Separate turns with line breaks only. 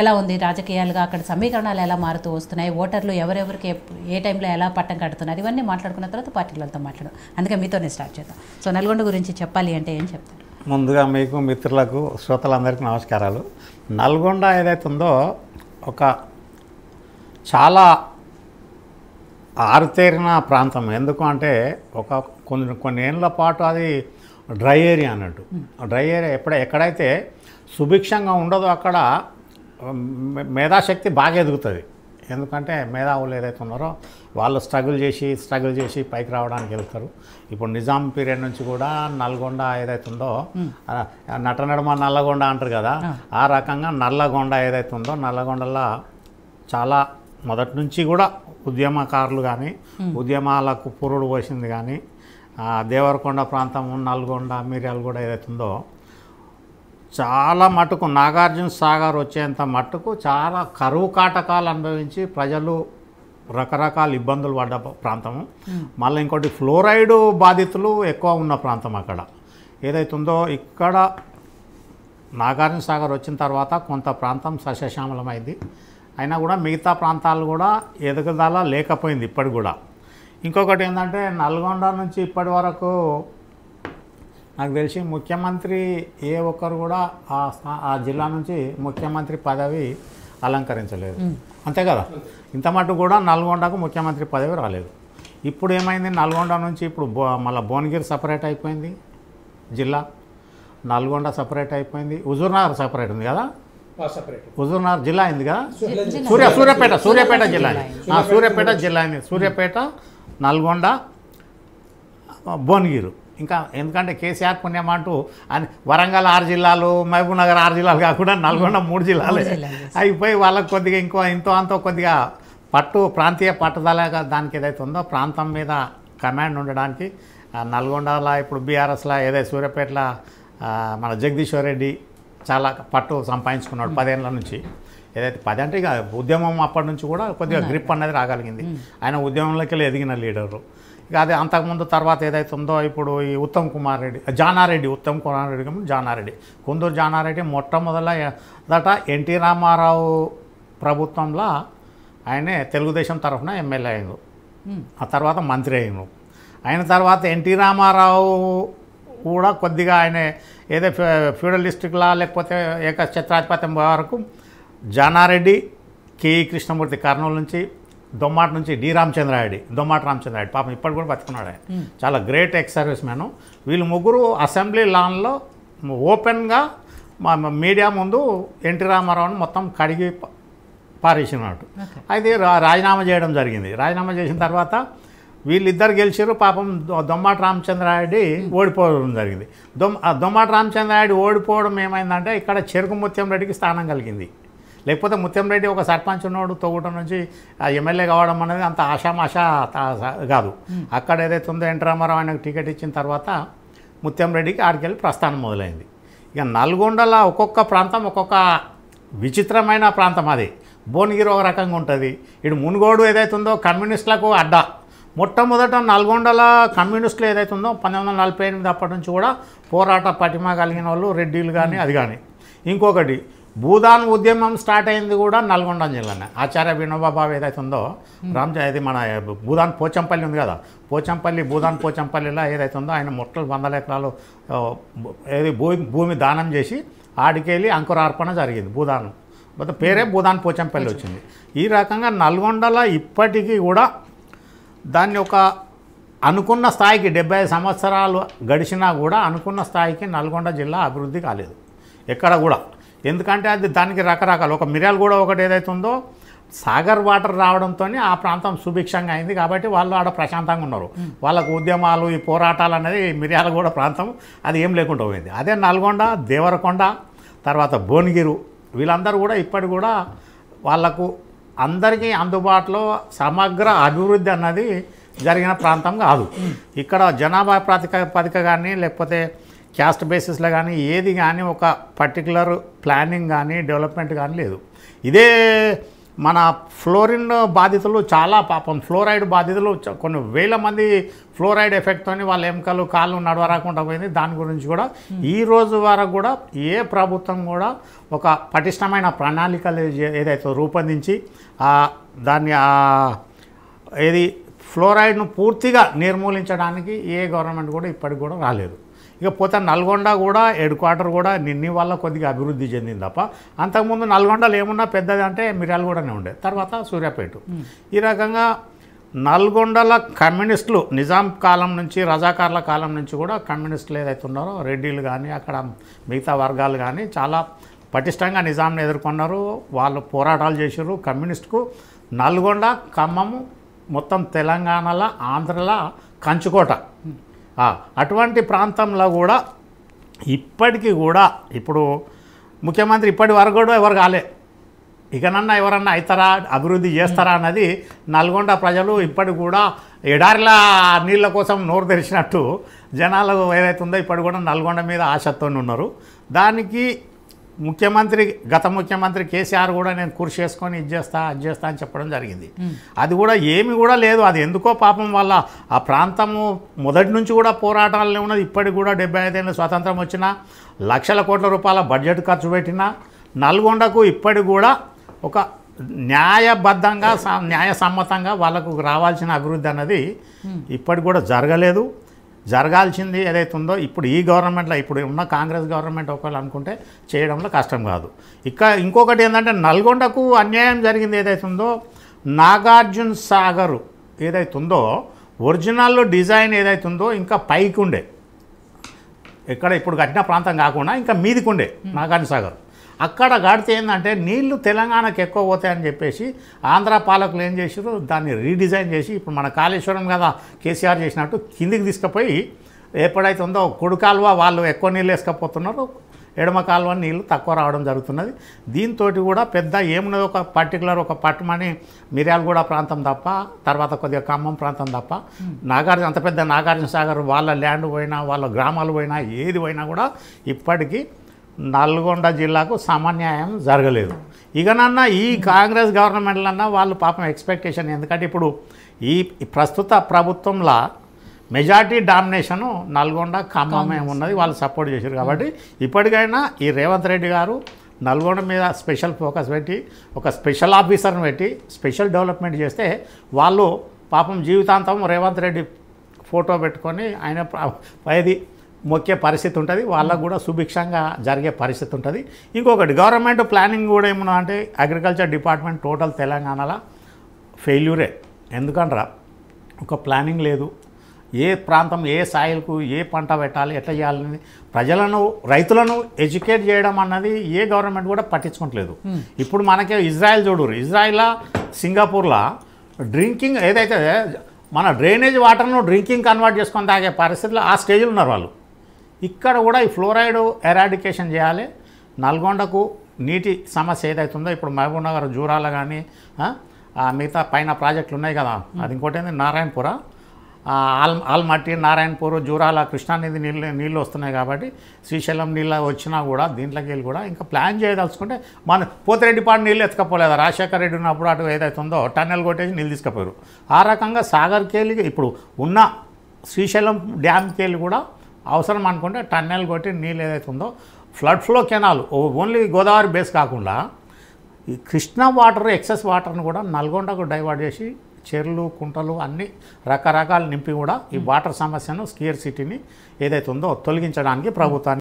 ఎలా ఉంది రాజకీయాలుగా అక్కడ సమీకరణాలు ఎలా మారుతూ వస్తున్నాయి, ఓటర్లు ఎవరెవరికి ఏ టైంలో ఎలా పట్టం కడుతున్నారు, ఇవన్నీ మాట్లాడుకున్న తర్వాత పార్టీలతో మాట్లాడడం. అందుకే మీతోనే స్టార్ట్ చేద్దాం. సో నల్గొండ గురించి చెప్పాలి అంటే ఏం చెప్తారు?
ముందుగా మీకు మిత్రులకు శ్రోతలందరికీ నమస్కారాలు. నల్గొండ ఏదైతే ఉందో ఒక చాలా ఆరుతేరిన ప్రాంతం. ఎందుకు అంటే కొన్ని ఏళ్ళ పాటు అది డ్రై ఏరియా అన్నట్టు. డ్రై ఏరియా ఎక్కడైతే సుభిక్షంగా ఉండదో అక్కడ మేధాశక్తి బాగా ఎదుగుతుంది. ఎందుకంటే మేధావులు ఏదైతే ఉన్నారో వాళ్ళు స్ట్రగుల్ చేసి పైకి రావడానికి వెళ్తారు. ఇప్పుడు నిజాం పీరియడ్ నుంచి కూడా నల్గొండ ఏదైతే ఉందో నటనడమ నల్లగొండ అంటారు కదా, ఆ రకంగా నల్లగొండ ఏదైతే ఉందో నల్లగొండలో చాలా మొదటి నుంచి కూడా ఉద్యమకారులు కానీ ఉద్యమాలకు పురుడు పోసింది కానీ దేవరకొండ ప్రాంతం నల్గొండ మిర్యాలగూడ ఏదైతే ఉందో చాలా మటుకు నాగార్జున సాగర్ వచ్చేంత మట్టుకు చాలా కరువు కాటకాలు అనుభవించి ప్రజలు రకరకాల ఇబ్బందులు పడ్డ ప్రాంతము. మళ్ళీ ఇంకోటి ఫ్లోరైడ్ బాధితులు ఎక్కువ ఉన్న ప్రాంతం అక్కడ ఏదైతుందో. ఇక్కడ నాగార్జున సాగర్ వచ్చిన తర్వాత కొంత ప్రాంతం సస్యశ్యామలమైంది. అయినా కూడా మిగతా ప్రాంతాలు కూడా ఎదుగుదల లేకపోయింది ఇప్పటికి కూడా. ఇంకొకటి ఏంటంటే నల్గొండ నుంచి ఇప్పటి వరకు నాకు తెలిసి ముఖ్యమంత్రి ఏ ఒక్కరు కూడా ఆ జిల్లా నుంచి ముఖ్యమంత్రి పదవి అలంకరించలేదు, అంతే కదా. ఇంత మటు కూడా నల్గొండకు ముఖ్యమంత్రి పదవి రాలేదు. ఇప్పుడు ఏమైంది, నల్గొండ నుంచి ఇప్పుడు మళ్ళీ భువనగిరి సపరేట్ అయిపోయింది జిల్లా, నల్గొండ సపరేట్ అయిపోయింది, హుజూర్నగర్ సపరేట్ ఉంది కదా, హుజూర్నగర్ జిల్లా అయింది కదా, సూర్యాపేట జిల్లా అయింది, సూర్యాపేట జిల్లా అయింది, సూర్యాపేట నల్గొండ భువనగిరి. ఇంకా ఎందుకంటే కేసీఆర్ పుణ్యం అంటూ అని వరంగల్ 6 జిల్లాలు, మహబూబ్ నగర్ 6 జిల్లాలు కాకుండా నల్గొండ 3 జిల్లాలే అయిపోయి వాళ్ళకి కొద్దిగా ఇంతో అంతో కొద్దిగా ప్రాంతీయ పట్టుదలగా దానికి ఏదైతే ఉందో ప్రాంతం మీద కమాండ్ ఉండడానికి నల్గొండలో ఇప్పుడు బీఆర్ఎస్లో ఏదైతే సూర్యాపేటలో మన జగదీశ్వర్ రెడ్డి చాలా పట్టు సంపాదించుకున్నాడు 10 ఏళ్ళ నుంచి. ఏదైతే 10 అంటే ఇక ఉద్యమం అప్పటి నుంచి కూడా కొద్దిగా గ్రిప్ అనేది రాగలిగింది. ఆయన ఉద్యమంలోకి వెళ్ళి ఎదిగిన లీడరు. ఇక అదే అంతకుముందు తర్వాత ఏదైతే ఉందో ఇప్పుడు ఈ ఉత్తమ్ కుమార్ రెడ్డి కుందూరు జానారెడ్డి మొట్టమొదట ఎన్టీ రామారావు ప్రభుత్వంలో ఆయనే తెలుగుదేశం తరఫున ఎమ్మెల్యే అయ్యారు, ఆ తర్వాత మంత్రి అయ్యారు. అయిన తర్వాత ఎన్టీ రామారావు కూడా కొద్దిగా ఆయన ఏదో ఫ్యూడలిస్టిక్లా లేకపోతే ఏకఛత్రాధిపత్యం వరకు జానారెడ్డి, కేఈ కృష్ణమూర్తి కర్నూలు నుంచి, దొమ్మాట నుంచి దొమ్మాట రామచంద్రారెడ్డి పాపం ఇప్పటి కూడా బతుకున్నాడు. ఆయన చాలా గ్రేట్ ఎక్స్ సర్వీస్ మ్యాన్. వీళ్ళు ముగ్గురు అసెంబ్లీ లాన్లో ఓపెన్గా మీడియా ముందు ఎన్టీ రామారావుని మొత్తం కడిగి పారేసినట్టు. అయితే రాజీనామా చేయడం జరిగింది. రాజీనామా చేసిన తర్వాత వీళ్ళిద్దరు గెలిచారు. పాపం దొమ్మాట రామచంద్రారెడ్డి ఓడిపోవడం జరిగింది. దొమ్మాట రామచంద్రారెడ్డి ఓడిపోవడం ఏమైందంటే ఇక్కడ చెరుకు ముత్యం రెడ్డికి స్థానం కలిగింది. లేకపోతే ముత్యం రెడ్డి ఒక సర్పంచ్ ఉన్నోడు తొగుటం నుంచి ఎమ్మెల్యే కావడం అనేది అంత ఆషామాషా కాదు. అక్కడ ఏదైతే ఉందో ఎన్టీ రామారావు ఆయనకు టికెట్ ఇచ్చిన తర్వాత ముత్యం రెడ్డికి ఆడికెళ్ళి ప్రస్థానం మొదలైంది. ఇక నల్గొండలో ఒక్కొక్క ప్రాంతం ఒక్కొక్క విచిత్రమైన ప్రాంతం. అది భువనగిరి ఒక రకంగా ఉంటుంది. ఇటు మునుగోడు ఏదైతే ఉందో కమ్యూనిస్టులకు అడ్డా. మొట్టమొదట నల్గొండలో కమ్యూనిస్టులు ఏదైతే ఉందో 1948 అప్పటి నుంచి కూడా పోరాట పటిమ కలిగిన వాళ్ళు రెడ్డిలు కానీ అది కానీ. ఇంకొకటి భూదాన్ ఉద్యమం స్టార్ట్ అయింది కూడా నల్గొండ జిల్లానే. ఆచార్య వినోబాబాబు ఏదైతే ఉందో ఇది మన భూదాన్ పోచంపల్లి ఉంది కదా, భూదాన్ పోచంపల్లిలో ఏదైతే ఉందో ఆయన 100 ఎకరాలు భూమి దానం చేసి ఆడికెళ్ళి అంకురార్పణ జరిగింది. భూదానం పేరే భూదాన్ పోచంపల్లి వచ్చింది. ఈ రకంగా నల్గొండలో ఇప్పటికీ కూడా దాన్ని ఒక అనుకున్న స్థాయికి 75 సంవత్సరాలు గడిచినా కూడా అనుకున్న స్థాయికి నల్గొండ జిల్లా అభివృద్ధి కాలేదు ఎక్కడ కూడా. ఎందుకంటే అది దానికి రకరకాల ఒక మిర్యాలగూడ ఒకటి ఏదైతే ఉందో సాగర్ వాటర్ రావడంతో ఆ ప్రాంతం సుభిక్షంగా అయింది కాబట్టి వాళ్ళు ఆడ ప్రశాంతంగా ఉన్నారు. వాళ్ళకు ఉద్యమాలు ఈ పోరాటాలు అనేది మిర్యాలగూడ ప్రాంతం అది ఏం లేకుండా పోయింది. అదే నల్గొండ, దేవరకొండ, తర్వాత భువనగిరి వీళ్ళందరూ కూడా ఇప్పటి కూడా వాళ్లకు అందరికీ అందుబాటులో సమగ్ర అభివృద్ధి అన్నది జరిగిన ప్రాంతం కాదు. ఇక్కడ జనాభా ప్రాతిపదిక కానీ లేకపోతే క్యాస్ట్ బేసిస్లో కానీ ఏది కానీ ఒక పర్టికులర్ ప్లానింగ్ కానీ డెవలప్మెంట్ కానీ లేదు. ఇదే మన ఫ్లోరిన్ బాధితులు చాలా పాపం ఫ్లోరైడ్ బాధితులు కొన్ని వేల మంది ఫ్లోరైడ్ ఎఫెక్ట్తో వాళ్ళ ఎముకలు కాళ్ళు నడవరాకుండా పోయింది. దాని గురించి కూడా ఈ రోజు వరకు కూడా ఏ ప్రభుత్వం కూడా ఒక పటిష్టమైన ప్రణాళికలు ఏదైతే రూపొందించి దాన్ని ఏది ఫ్లోరైడ్ను పూర్తిగా నిర్మూలించడానికి ఏ గవర్నమెంట్ కూడా ఇప్పటికి కూడా రాలేదు. ఇక పోతే నల్గొండ కూడా హెడ్ క్వార్టర్ కూడా నిన్ని వల్ల కొద్దిగా అభివృద్ధి చెందింది తప్ప అంతకుముందు నల్గొండలో ఏమున్నా పెద్దది అంటే మిర్యాలగూడనే ఉండే, తర్వాత సూర్యాపేట. ఈ రకంగా నల్గొండల కమ్యూనిస్టులు నిజాం కాలం నుంచి రజాకార్ల కాలం నుంచి కూడా కమ్యూనిస్టులు ఏదైతే ఉన్నారో రెడ్డిలు కానీ అక్కడ మిగతా వర్గాలు కానీ చాలా పటిష్టంగా నిజాంని ఎదుర్కొన్నారు. వాళ్ళు పోరాటాలు చేశారు. కమ్యూనిస్టుకు నల్గొండ ఖమ్మము మొత్తం తెలంగాణలో ఆంధ్రలో కంచుకోట. అటువంటి ప్రాంతంలో కూడా ఇప్పటికీ కూడా ఇప్పుడు ముఖ్యమంత్రి ఇప్పటి వరకు కూడా ఎవరు కాలే. ఇకనన్నా ఎవరన్నా అవుతారా అభివృద్ధి చేస్తారా అన్నది నల్గొండ ప్రజలు ఇప్పటికి కూడా ఎడారిల నీళ్ళ కోసం నోరు తెరిచినట్టు జనాలు ఏదైతే ఉందో ఇప్పటి కూడా నల్గొండ మీద ఆశతో ఉన్నారు. దానికి గత ముఖ్యమంత్రి కేసీఆర్ కూడా నేను కృషి చేసుకొని ఇది చేస్తా అని చెప్పడం జరిగింది. అది కూడా ఏమి కూడా లేదు. అది ఎందుకో పాపం వల్ల ఆ ప్రాంతము మొదటి నుంచి కూడా పోరాటాలనే ఉన్నది. ఇప్పటికి కూడా 75 ఏళ్ళ స్వాతంత్రం వచ్చినా లక్షల కోట్ల రూపాయల బడ్జెట్ ఖర్చు పెట్టినా నల్గొండకు ఇప్పటికి కూడా ఒక న్యాయబద్ధంగా న్యాయసమ్మతంగా వాళ్ళకు రావాల్సిన అభివృద్ధి అన్నది ఇప్పటికి కూడా జరగలేదు. జరగాల్సింది ఏదైతే ఉందో ఇప్పుడు ఈ గవర్నమెంట్లో ఇప్పుడు ఉన్న కాంగ్రెస్ గవర్నమెంట్ ఒకవేళ అనుకుంటే చేయడంలో కష్టం కాదు. ఇంకొకటి ఏంటంటే నల్గొండకు అన్యాయం జరిగింది ఏదైతే ఉందో నాగార్జున సాగర్ ఏదైతే ఉందో ఒరిజినల్ డిజైన్ ఏదైతే ఉందో ఇంకా పైకి ఉండే, ఇక్కడ ఇప్పుడు కట్టిన ప్రాంతం కాకుండా ఇంకా మీదికి ఉండే నాగార్జున సాగర్. అక్కడ కడితే ఏంటంటే నీళ్లు తెలంగాణకు ఎక్కువ పోతాయని చెప్పేసి ఆంధ్ర పాలకులు ఏం చేసారు దాన్ని రీడిజైన్ చేసి ఇప్పుడు మన కాళేశ్వరం కదా కేసీఆర్ చేసినట్టు కిందికి తీసుకుపోయి ఎప్పుడైతే ఉందో కుడి కాలువ వాళ్ళు ఎక్కువ నీళ్ళు వేసుకపోతున్నారు, ఎడమ కాలువ నీళ్ళు తక్కువ రావడం జరుగుతున్నది. దీంతో కూడా పెద్ద ఏమున్నది ఒక పర్టికులర్ ఒక పట్టుమని మిర్యాలగూడ ప్రాంతం తప్ప తర్వాత కొద్దిగా ఖమ్మం ప్రాంతం తప్ప అంత పెద్ద నాగార్జున సాగర్ వాళ్ళ ల్యాండ్ పోయినా వాళ్ళ గ్రామాలు పోయినా ఏది పోయినా కూడా ఇప్పటికీ నల్గొండ జిల్లాకు సమన్యాయం జరగలేదు. ఇకనన్నా ఈ కాంగ్రెస్ గవర్నమెంట్లన్నా వాళ్ళు పాపం ఎక్స్పెక్టేషన్, ఎందుకంటే ఇప్పుడు ఈ ప్రస్తుత ప్రభుత్వంలో మెజార్టీ డామినేషను నల్గొండ ఖమ్మమే ఉన్నది, వాళ్ళు సపోర్ట్ చేశారు. కాబట్టి ఇప్పటికైనా ఈ రేవంత్ రెడ్డి గారు నల్గొండ మీద స్పెషల్ ఫోకస్ పెట్టి ఒక స్పెషల్ ఆఫీసర్ని పెట్టి స్పెషల్ డెవలప్మెంట్ చేస్తే వాళ్ళు పాపం జీవితాంతం రేవంత్ రెడ్డి ఫోటో పెట్టుకొని ఆయన పైది మొక్కే పరిస్థితి ఉంటుంది. వాళ్ళకు కూడా సుభిక్షంగా జరిగే పరిస్థితి ఉంటుంది. ఇంకొకటి గవర్నమెంట్ ప్లానింగ్ కూడా ఏమన్నా అంటే అగ్రికల్చర్ డిపార్ట్మెంట్ టోటల్ తెలంగాణలో ఫెయిల్యూరే. ఎందుకంటారా ఒక ప్లానింగ్ లేదు. ఏ ప్రాంతం ఏ సాయిల్కు ఏ పంట పెట్టాలి ఎట్లా చేయాలని ప్రజలను రైతులను ఎడ్యుకేట్ చేయడం అన్నది ఏ గవర్నమెంట్ కూడా పట్టించుకోవట్లేదు. ఇప్పుడు మనకే ఇజ్రాయెల్ చూడరు, ఇజ్రాయెల్ సింగపూర్లో డ్రింకింగ్ ఏదైతే మన డ్రైనేజ్ వాటర్ను డ్రింకింగ్ కన్వర్ట్ చేసుకొని తాగే పరిస్థితుల్లో ఆ స్టేజ్లో ఉన్నారు వాళ్ళు. ఇక్కడ కూడా ఈ ఫ్లోరైడ్ ఎరాడికేషన్ చేయాలి. నల్గొండకు నీటి సమస్య ఏదైతుందో ఇప్పుడు మహబూబ్ నగర్ జూరాల కానీ మిగతా పైన ప్రాజెక్టులు ఉన్నాయి కదా, అది ఇంకోటి ఏంది నారాయణపుర ఆల్మట్టి నారాయణపూర్ జూరాల కృష్ణానది నీళ్ళు వస్తున్నాయి. కాబట్టి శ్రీశైలం నీళ్ళు వచ్చినా కూడా దీంట్లోకి వెళ్ళి కూడా ఇంకా ప్లాన్ చేయదలుచుకుంటే మన పోతిరెడ్డిపాడు నీళ్ళు ఎత్తుకపోలేదా రాజశేఖర రెడ్డి ఉన్నప్పుడు అటు ఏదైతే ఉందో టన్నెల్ కొట్టేసి నీళ్ళు తీసుకుపోయారు. ఆ రకంగా సాగర్కి వెళ్ళి ఇప్పుడు ఉన్న శ్రీశైలం డ్యామ్కి వెళ్ళి కూడా అవసరం అనుకుంటే టన్నెల్ కొట్టి నీళ్ళు ఏదైతే ఉందో flood flow canal only Godavari base కాకుండా ఈ కృష్ణా వాటర్ ఎక్సెస్ వాటర్ని కూడా నల్గొండకు డైవర్ట్ చేసి చెర్లు కుంటలు అన్నీ రకరకాలు నింపి కూడా ఈ వాటర్ సమస్యను స్కేర్ సిటీని ఏదైతే ఉందో తొలగించడానికి ప్రభుత్వాన్ని